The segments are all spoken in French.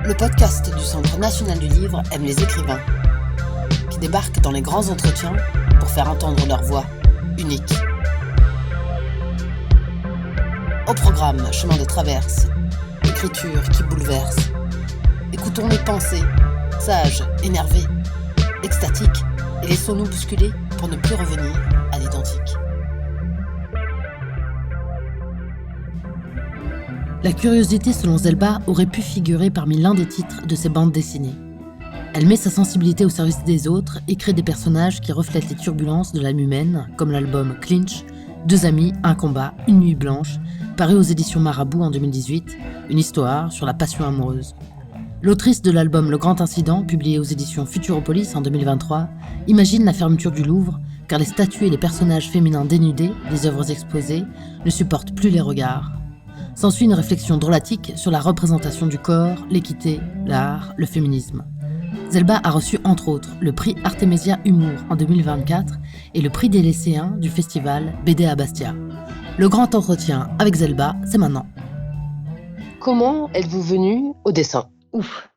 Le podcast du Centre national du livre aime les écrivains, qui débarquent dans les grands entretiens pour faire entendre leur voix unique. Au programme Chemin de traverse, écriture qui bouleverse. Écoutons les pensées, sages, énervées, extatiques, et laissons-nous bousculer pour ne plus revenir à l'identique. La curiosité, selon Zelba, aurait pu figurer parmi l'un des titres de ses bandes dessinées. Elle met sa sensibilité au service des autres et crée des personnages qui reflètent les turbulences de l'âme humaine, comme l'album Clinch, Deux amis, un combat, une nuit blanche, paru aux éditions Marabout en 2018, une histoire sur la passion amoureuse. L'autrice de l'album Le Grand Incident, publié aux éditions Futuropolis en 2023, imagine la fermeture du Louvre, car les statues et les personnages féminins dénudés, les œuvres exposées, ne supportent plus les regards. S'ensuit une réflexion drôlatique sur la représentation du corps, l'équité, l'art, le féminisme. Zelba a reçu entre autres le prix Artemisia Humour en 2024 et le prix des lycéens du festival BD à Bastia. Le grand entretien avec Zelba, c'est maintenant. Comment êtes-vous venue au dessin ? Ouf.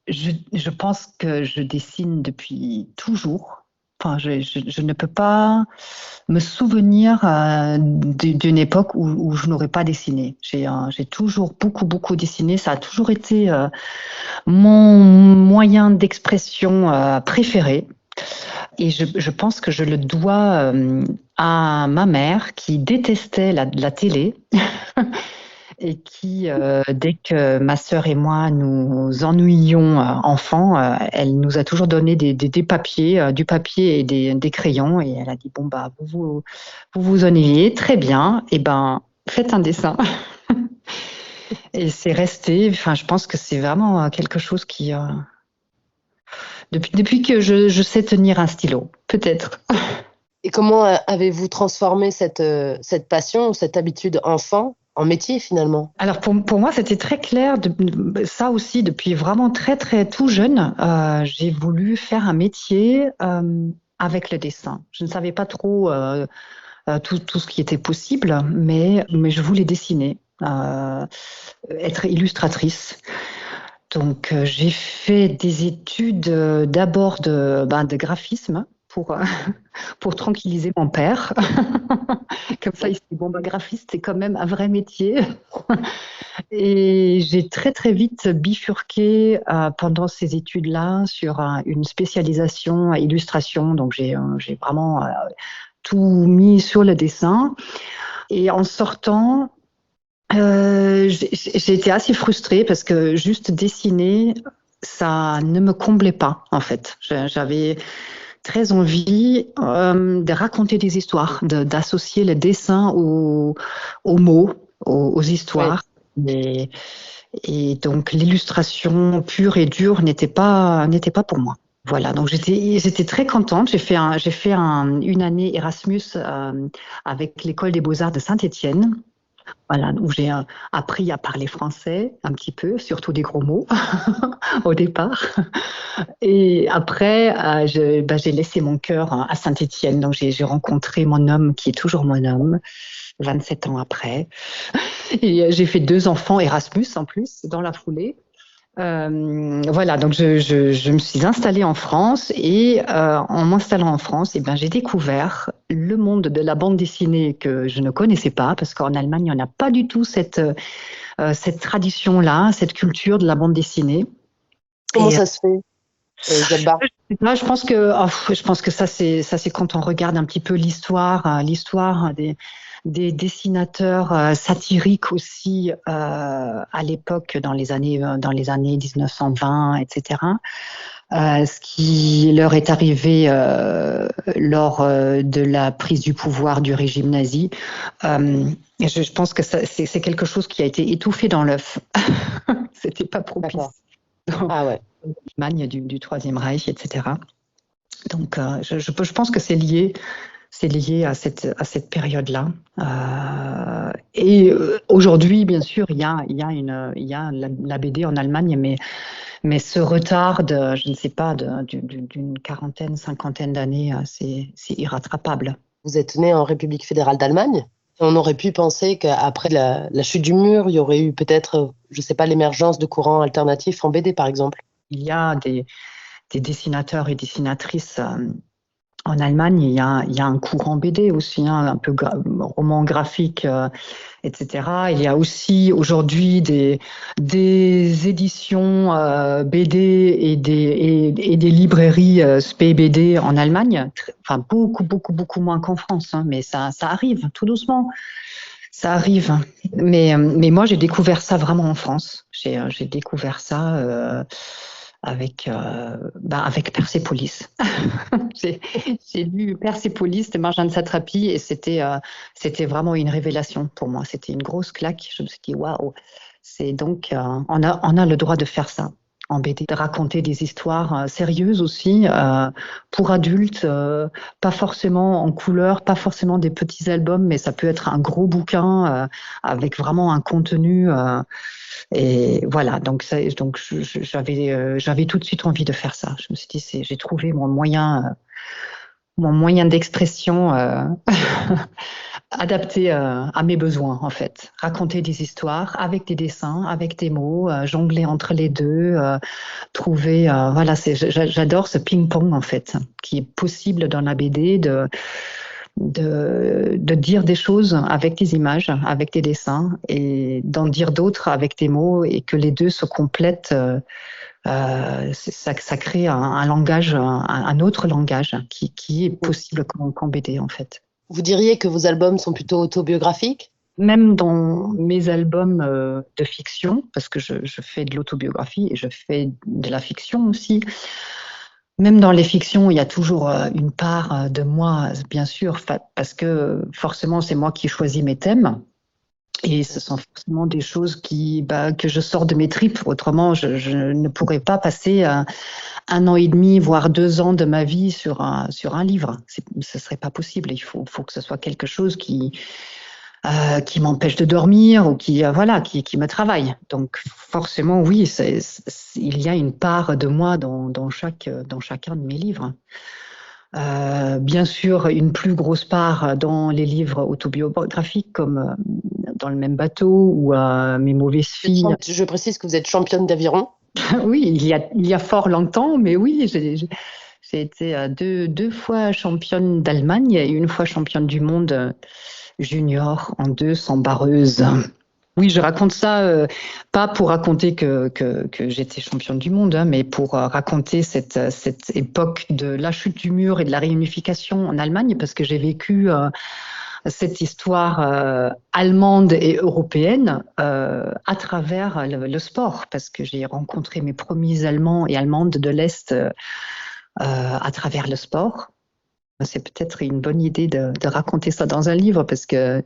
Je pense que je dessine depuis toujours. Enfin, je ne peux pas me souvenir d'une époque où je n'aurais pas dessiné. J'ai toujours beaucoup dessiné. Ça a toujours été mon moyen d'expression préféré. Et je pense que je le dois à ma mère qui détestait la télé. Et qui, dès que ma sœur et moi nous ennuyions enfants, elle nous a toujours donné des papiers, du papier et des crayons, et elle a dit bon bah vous ennuyez, très bien, et ben faites un dessin. Et c'est resté. Enfin, je pense que c'est vraiment quelque chose qui depuis que je sais tenir un stylo, peut-être. Et comment avez-vous transformé cette passion, cette habitude enfant en métier finalement? Alors pour moi, c'était très clair, ça aussi depuis vraiment très tout jeune. J'ai voulu faire un métier avec le dessin. Je ne savais pas trop tout ce qui était possible, mais je voulais dessiner, être illustratrice. Donc j'ai fait des études d'abord de graphisme pour tranquilliser mon père. Comme ça, il s'est dit, bon, graphiste, c'est quand même un vrai métier. Et j'ai très vite bifurqué pendant ces études-là sur une spécialisation à illustration. Donc, j'ai vraiment tout mis sur le dessin. Et en sortant, j'ai été assez frustrée parce que juste dessiner, ça ne me comblait pas, en fait. J'avais très envie de raconter des histoires, d'associer le dessin aux mots, aux histoires. Ouais. Et donc l'illustration pure et dure n'était pas pour moi. Voilà, donc j'étais très contente. J'ai fait une année Erasmus avec l'école des Beaux-Arts de Saint-Étienne. Voilà, où j'ai appris à parler français un petit peu, surtout des gros mots au départ. Et après, j'ai laissé mon cœur à Saint-Étienne. Donc j'ai rencontré mon homme qui est toujours mon homme, 27 ans après. Et j'ai fait 2 enfants Erasmus en plus dans la foulée. Voilà, donc je me suis installée en France et en m'installant en France, j'ai découvert le monde de la bande dessinée que je ne connaissais pas parce qu'en Allemagne, on n'a pas du tout cette tradition-là, cette culture de la bande dessinée. Comment ça se fait, Zelba ? Je pense que ça c'est quand on regarde un petit peu l'histoire des dessinateurs satiriques aussi à l'époque dans les années 1920, etc. Ce qui leur est arrivé lors de la prise du pouvoir du régime nazi. Je pense que c'est quelque chose qui a été étouffé dans l'œuf. C'était pas propice. Ah ouais. L'Allemagne du Troisième Reich, etc. Donc, je pense que c'est lié à cette période-là. Et aujourd'hui, bien sûr, il y a la BD en Allemagne, mais ce retard je ne sais pas, d'une quarantaine, cinquantaine d'années, c'est irrattrapable. Vous êtes né en République fédérale d'Allemagne ? On aurait pu penser qu'après la chute du mur, il y aurait eu peut-être, je sais pas, l'émergence de courants alternatifs en BD, par exemple. Il y a des dessinateurs et dessinatrices en Allemagne. Il y a un courant BD aussi, hein, un peu roman graphique, etc. Il y a aussi aujourd'hui des éditions BD et des librairies spé BD en Allemagne. Enfin, beaucoup moins qu'en France, hein, mais ça arrive tout doucement. Ça arrive. Mais moi, j'ai découvert ça vraiment en France. J'ai découvert ça avec Persépolis. J'ai lu Persépolis de Marjane Satrapi et c'était vraiment une révélation pour moi. C'était une grosse claque. Je me suis dit, waouh, c'est donc, on a le droit de faire ça en BD, de raconter des histoires sérieuses aussi, pour adultes, pas forcément en couleur, pas forcément des petits albums, mais ça peut être un gros bouquin avec vraiment un contenu. Et voilà, donc j'avais tout de suite envie de faire ça. Je me suis dit, j'ai trouvé mon moyen d'expression adapté à mes besoins, en fait. Raconter des histoires avec des dessins, avec des mots, jongler entre les deux, trouver. Voilà, j'adore ce ping-pong, en fait, qui est possible dans la BD de dire des choses avec des images, avec des dessins, et d'en dire d'autres avec des mots, et que les deux se complètent. Ça crée un langage, un autre langage qui est possible qu'en BD, en fait. Vous diriez que vos albums sont plutôt autobiographiques? Même dans mes albums de fiction, parce que je fais de l'autobiographie et je fais de la fiction aussi, même dans les fictions, il y a toujours une part de moi, bien sûr, parce que forcément, c'est moi qui choisis mes thèmes. Et ce sont forcément des choses que je sors de mes tripes. Autrement, je ne pourrais pas passer 1 an et demi, voire 2 ans de ma vie sur un livre. Ce serait pas possible. Il faut que ce soit quelque chose qui m'empêche de dormir ou qui me travaille. Donc forcément, oui, il y a une part de moi dans chacun de mes livres. Bien sûr, une plus grosse part dans les livres autobiographiques comme Dans le même bateau ou Mes mauvaises filles. Je précise que vous êtes championne d'aviron. Oui, il y a fort longtemps, mais oui, j'ai été 2 fois championne d'Allemagne et 1 fois championne du monde junior en 200 barreuses. Oui, je raconte ça, pas pour raconter que j'étais championne du monde, hein, mais pour raconter cette époque de la chute du mur et de la réunification en Allemagne, parce que j'ai vécu cette histoire allemande et européenne à travers le sport, parce que j'ai rencontré mes premiers Allemands et Allemandes de l'Est à travers le sport. C'est peut-être une bonne idée de raconter ça dans un livre, parce que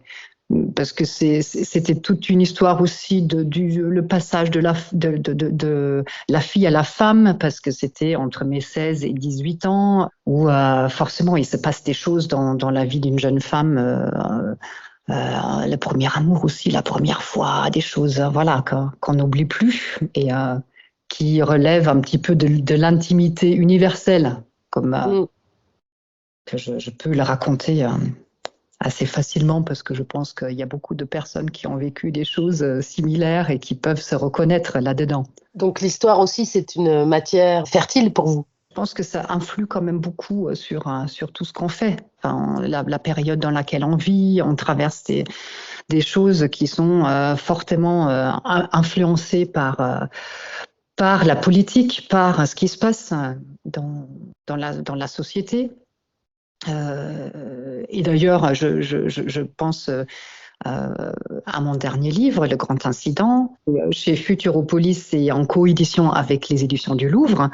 c'était toute une histoire aussi le passage de la fille à la femme, parce que c'était entre mes 16 et 18 ans où forcément il se passe des choses dans la vie d'une jeune femme, le premier amour aussi, la première fois, des choses voilà qu'on n'oublie plus et qui relèvent un petit peu de l'intimité universelle, comme que je peux le raconter assez facilement, parce que je pense qu'il y a beaucoup de personnes qui ont vécu des choses similaires et qui peuvent se reconnaître là-dedans. Donc l'histoire aussi, c'est une matière fertile pour vous? Je pense que ça influe quand même beaucoup sur tout ce qu'on fait. Enfin, la période dans laquelle on vit, on traverse des choses qui sont fortement influencées par la politique, par ce qui se passe dans la société. Et d'ailleurs, je pense à mon dernier livre, Le Grand Incident, chez Futuropolis et en coédition avec les éditions du Louvre.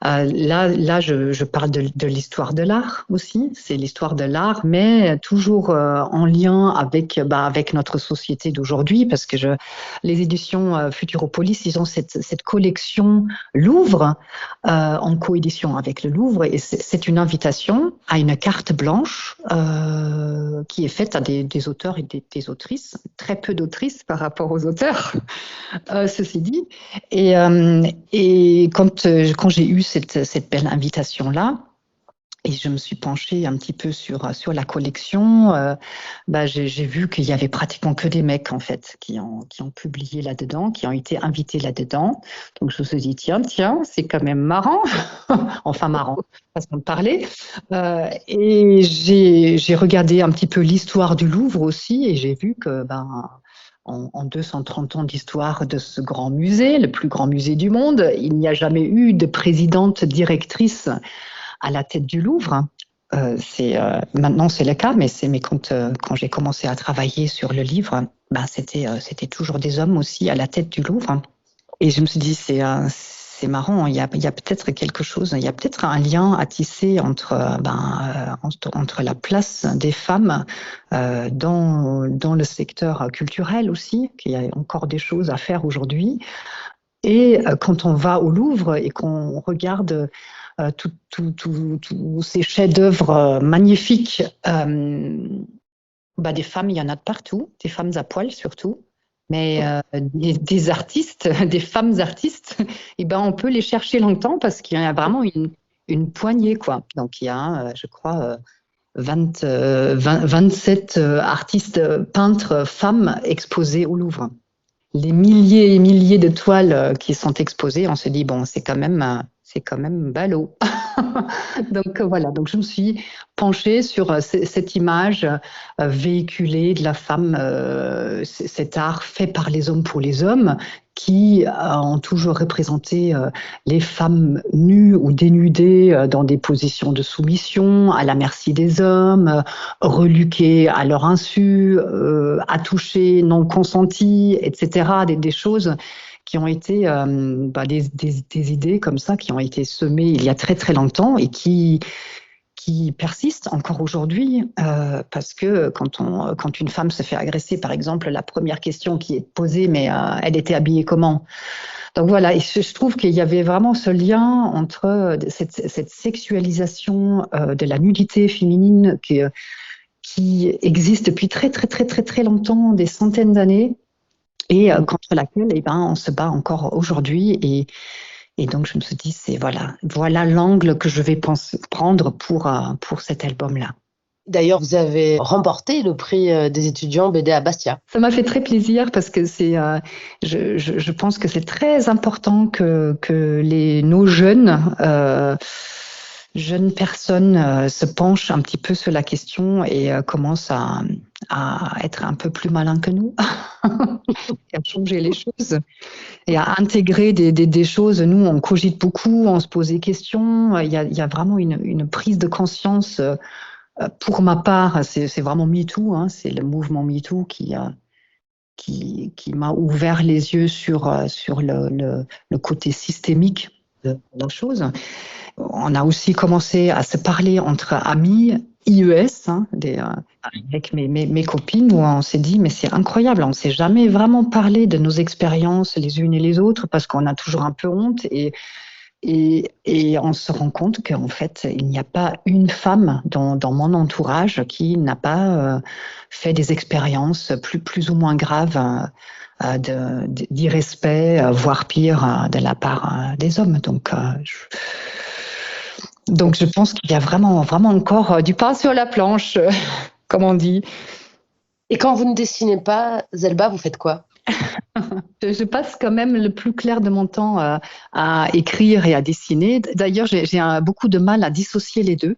Là, je parle de l'histoire de l'art aussi. C'est l'histoire de l'art, mais toujours en lien avec notre société d'aujourd'hui, parce que les éditions Futuropolis, ils ont cette collection Louvre en coédition avec le Louvre, et c'est une invitation à une carte blanche qui est faite à des auteurs et des autrices, très peu d'autrices par rapport aux auteurs, ceci dit. Et quand j'ai eu cette belle invitation-là, Et je me suis penchée un petit peu sur la collection. J'ai vu qu'il y avait pratiquement que des mecs, en fait, qui ont publié là-dedans, qui ont été invités là-dedans. Donc, je me suis dit, tiens, c'est quand même marrant. Enfin, marrant, façon de parler. Et j'ai regardé un petit peu l'histoire du Louvre aussi, et j'ai vu que, en 230 ans d'histoire de ce grand musée, le plus grand musée du monde, il n'y a jamais eu de présidente directrice à la tête du Louvre. Maintenant c'est le cas, mais quand j'ai commencé à travailler sur le livre, c'était toujours des hommes aussi à la tête du Louvre. Et je me suis dit c'est marrant, il y a peut-être quelque chose, il y a peut-être un lien à tisser entre la place des femmes dans le secteur culturel aussi, qu'il y a encore des choses à faire aujourd'hui. Et quand on va au Louvre et qu'on regarde tous ces chefs-d'œuvre magnifiques, des femmes, il y en a de partout, des femmes à poil surtout, mais des artistes, des femmes artistes, on peut les chercher longtemps parce qu'il y a vraiment une poignée, quoi. Donc il y a, je crois, 27 artistes peintres femmes exposés au Louvre. Les milliers et milliers de toiles qui sont exposées, on se dit c'est quand même ballot. Donc voilà, donc je me suis penchée sur cette image véhiculée de la femme, cet art fait par les hommes pour les hommes, qui ont toujours représenté les femmes nues ou dénudées dans des positions de soumission, à la merci des hommes, reluquées à leur insu, attouchées non consenties, etc. Des choses qui ont été des idées comme ça, qui ont été semées il y a très très longtemps et qui persistent encore aujourd'hui, parce que quand une femme se fait agresser, par exemple, la première question qui est posée, mais elle était habillée comment ? Donc voilà, et je trouve qu'il y avait vraiment ce lien entre cette sexualisation de la nudité féminine qui existe depuis très très très très très longtemps, des centaines d'années, et contre laquelle on se bat encore aujourd'hui. Et donc, je me suis dit, voilà l'angle que je vais prendre pour cet album-là. D'ailleurs, vous avez remporté le prix des étudiants BD à Bastia. Ça m'a fait très plaisir parce que je pense que c'est très important que nos jeunes personnes se penchent un petit peu sur la question et commencent à être un peu plus malins que nous, et à changer les choses et à intégrer des choses. Nous, on cogite beaucoup, on se pose des questions. Il y a vraiment une prise de conscience. Pour ma part, c'est vraiment MeToo, hein, c'est le mouvement MeToo qui m'a ouvert les yeux sur le côté systémique de la chose. On a aussi commencé à se parler entre amis IES, avec mes copines, où on s'est dit, mais c'est incroyable, on ne s'est jamais vraiment parlé de nos expériences les unes et les autres parce qu'on a toujours un peu honte et on se rend compte qu'en fait, il n'y a pas une femme dans mon entourage qui n'a pas fait des expériences plus ou moins graves d'irrespect, voire pire, de la part des hommes. Donc, je pense qu'il y a vraiment, vraiment encore du pain sur la planche, comme on dit. Et quand vous ne dessinez pas, Zelba, vous faites quoi ? Je passe quand même le plus clair de mon temps à écrire et à dessiner. D'ailleurs, j'ai beaucoup de mal à dissocier les deux.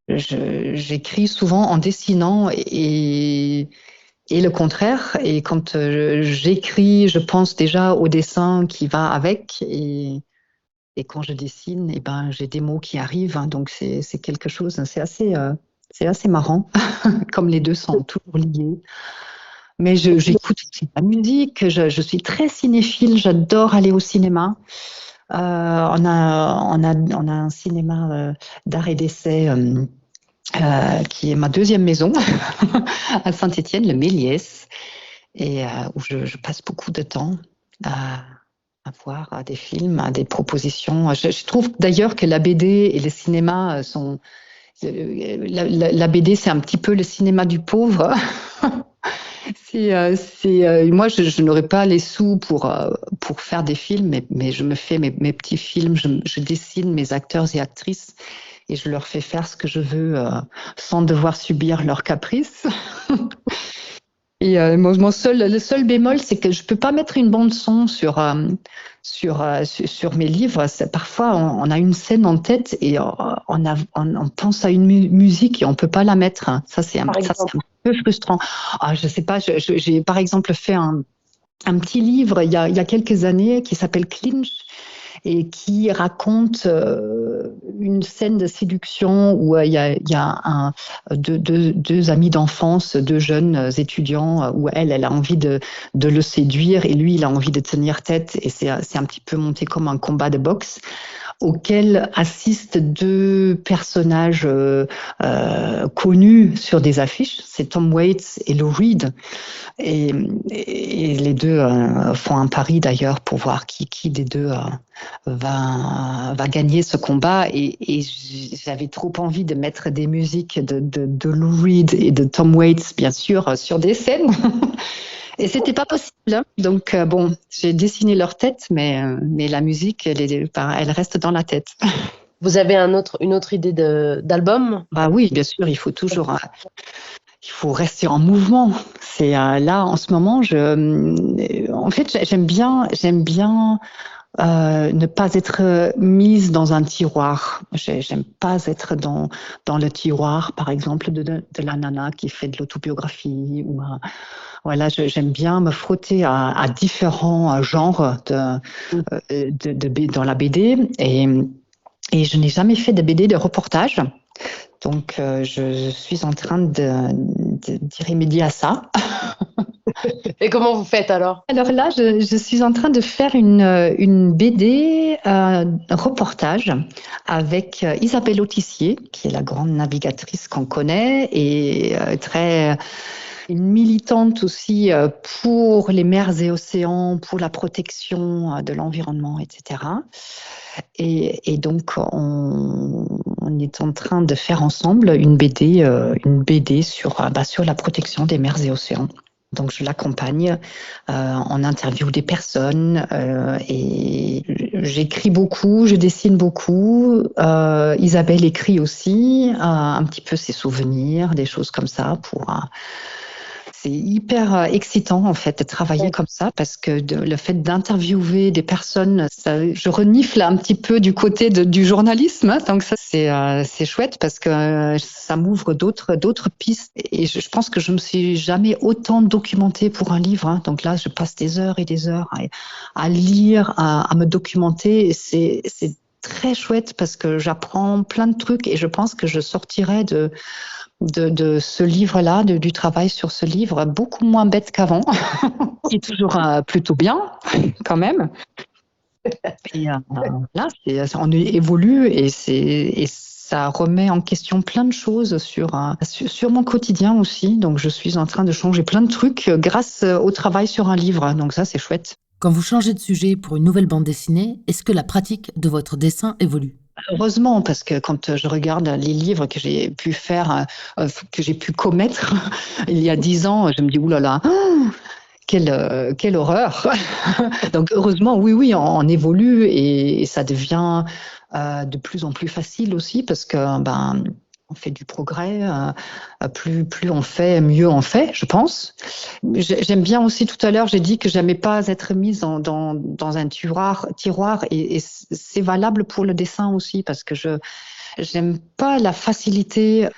J'écris souvent en dessinant et le contraire. Et quand j'écris, je pense déjà au dessin qui va avec. Et quand je dessine, j'ai des mots qui arrivent. Hein, donc, c'est quelque chose, c'est assez marrant, comme les deux sont toujours liés. Mais j'écoute aussi la musique, je suis très cinéphile, j'adore aller au cinéma. On a un cinéma d'art et d'essai qui est ma deuxième maison à Saint-Étienne, le Méliès, et où je passe beaucoup de temps à voir des films, des propositions. Je trouve d'ailleurs que la BD et le cinéma sont... La BD, c'est un petit peu le cinéma du pauvre. Moi, je n'aurais pas les sous pour faire des films, mais je me fais mes petits films, je dessine mes acteurs et actrices et je leur fais faire ce que je veux sans devoir subir leurs caprices. Et le seul bémol, c'est que je peux pas mettre une bande son sur mes livres. Parfois, on a une scène en tête et on pense à une musique et on peut pas la mettre. Ça, c'est un peu frustrant. Je sais pas. J'ai par exemple fait un petit livre il y a quelques années qui s'appelle Clinch et qui raconte une scène de séduction où il y a deux amis d'enfance, deux jeunes étudiants, où elle a envie de le séduire et lui, il a envie de tenir tête, et c'est un petit peu monté comme un combat de boxe auquel assistent deux personnages connus sur des affiches, c'est Tom Waits et Lou Reed. Et les deux font un pari d'ailleurs pour voir qui des deux va gagner ce combat. Et j'avais trop envie de mettre des musiques de Lou Reed et de Tom Waits, bien sûr, sur des scènes. Et c'était pas possible. Donc j'ai dessiné leur tête, mais la musique, elle reste dans la tête. Vous avez une autre idée d'album ? Bah oui, bien sûr, il faut toujours. Il faut rester en mouvement. C'est là en ce moment, en fait, j'aime bien ne pas être mise dans un tiroir. J'aime pas être dans le tiroir, par exemple, de la nana qui fait de l'autobiographie ou voilà. J'aime bien me frotter à différents genres dans la BD et je n'ai jamais fait de BD de reportage. Donc, je suis en train d'y remédier à ça. Et comment vous faites alors ? Alors là, je suis en train de faire une BD reportage avec Isabelle Autissier, qui est la grande navigatrice qu'on connaît et une militante aussi pour les mers et océans, pour la protection de l'environnement, etc. Et donc, on est en train de faire ensemble une BD sur la protection des mers et océans. Donc, je l'accompagne en interview des personnes et j'écris beaucoup, je dessine beaucoup. Isabelle écrit aussi un petit peu ses souvenirs, des choses comme ça c'est hyper excitant en fait de travailler comme ça parce que le fait d'interviewer des personnes, je renifle un petit peu du côté du journalisme, donc ça c'est chouette parce que ça m'ouvre d'autres pistes et je pense que je me suis jamais autant documentée pour un livre, donc là je passe des heures et des heures à lire, à me documenter, et c'est très chouette parce que j'apprends plein de trucs et je pense que je sortirai de ce livre-là, du travail sur ce livre, beaucoup moins bête qu'avant, qui est toujours plutôt bien, quand même. Et là, on évolue et ça remet en question plein de choses sur mon quotidien aussi. Donc, je suis en train de changer plein de trucs grâce au travail sur un livre. Donc ça, c'est chouette. Quand vous changez de sujet pour une nouvelle bande dessinée, est-ce que la pratique de votre dessin évolue ? Heureusement, parce que quand je regarde les livres que j'ai pu faire, que j'ai pu commettre il y a 10 ans, je me dis oulala, quelle horreur. Donc heureusement, oui, on évolue et ça devient de plus en plus facile aussi parce que on fait du progrès, plus on fait, mieux on fait, je pense. J'aime bien aussi, tout à l'heure, j'ai dit que j'aimais pas être mise dans un tiroir et c'est valable pour le dessin aussi parce que j'aime pas la facilité.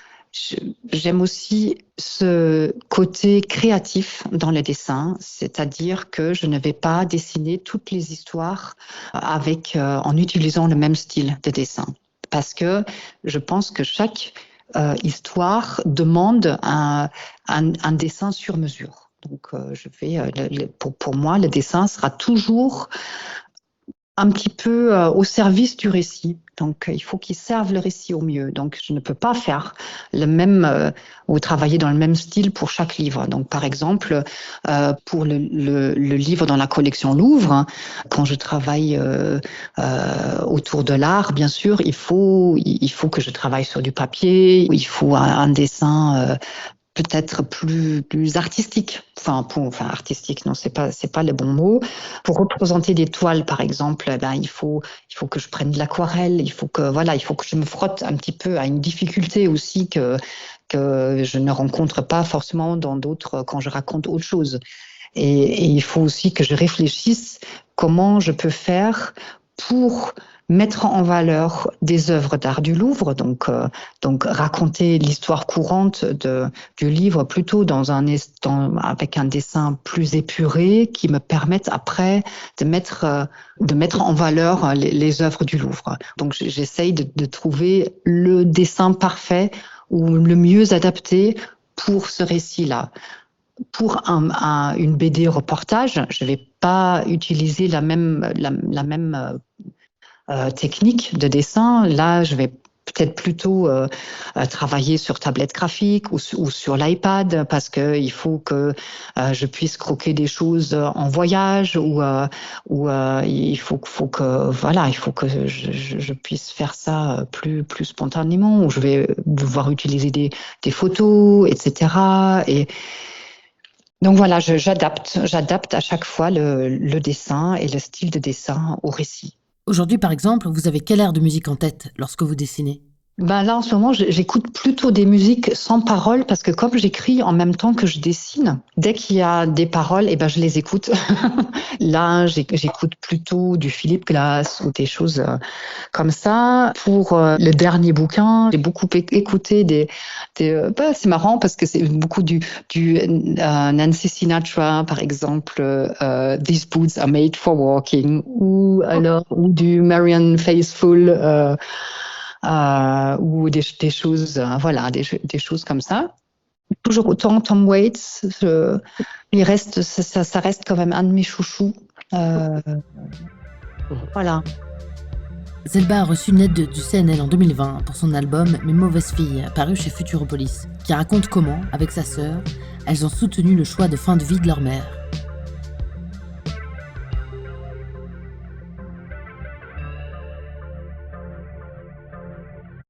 J'aime aussi ce côté créatif dans le dessin, c'est-à-dire que je ne vais pas dessiner toutes les histoires en utilisant le même style de dessin. Parce que je pense que chaque histoire demande un dessin sur mesure. Donc, pour moi, le dessin sera toujours un petit peu au service du récit. Donc, il faut qu'il serve le récit au mieux. Donc, je ne peux pas faire le même ou travailler dans le même style pour chaque livre. Donc, par exemple, pour le livre dans la collection Louvre, quand je travaille autour de l'art, bien sûr, il faut que je travaille sur du papier. Il faut un dessin peut-être plus artistique. Enfin, artistique, non, c'est pas le bon mot. Pour représenter des toiles, par exemple, il faut que je prenne de l'aquarelle, il faut que je me frotte un petit peu à une difficulté aussi que je ne rencontre pas forcément dans d'autres quand je raconte autre chose. Et il faut aussi que je réfléchisse comment je peux faire pour mettre en valeur des œuvres d'art du Louvre, donc raconter l'histoire courante du livre plutôt avec un dessin plus épuré qui me permette après de mettre en valeur les œuvres du Louvre. Donc j'essaye de trouver le dessin parfait ou le mieux adapté pour ce récit-là. Pour une BD reportage, je ne vais pas utiliser la même technique de dessin. Là, je vais peut-être plutôt travailler sur tablette graphique ou sur l'iPad parce que il faut que je puisse croquer des choses en voyage ou il faut que je puisse faire ça plus spontanément, ou je vais devoir utiliser des photos, etc. Et donc voilà, j'adapte à chaque fois le dessin et le style de dessin au récit. Aujourd'hui, par exemple, vous avez quel air de musique en tête lorsque vous dessinez ? Là, en ce moment, j'écoute plutôt des musiques sans paroles parce que comme j'écris en même temps que je dessine, dès qu'il y a des paroles, je les écoute. Là, j'écoute plutôt du Philip Glass ou des choses comme ça. Pour le dernier bouquin, j'ai beaucoup écouté c'est marrant parce que c'est beaucoup du Nancy Sinatra, par exemple, These Boots Are Made for Walking, ou du Marianne Faithfull, ou des choses, des choses comme ça. Toujours autant Tom Waits, ça reste quand même un de mes chouchous. Voilà. Zelba a reçu une aide du CNL en 2020 pour son album Mes mauvaises filles, paru chez Futuropolis, qui raconte comment, avec sa sœur, elles ont soutenu le choix de fin de vie de leur mère.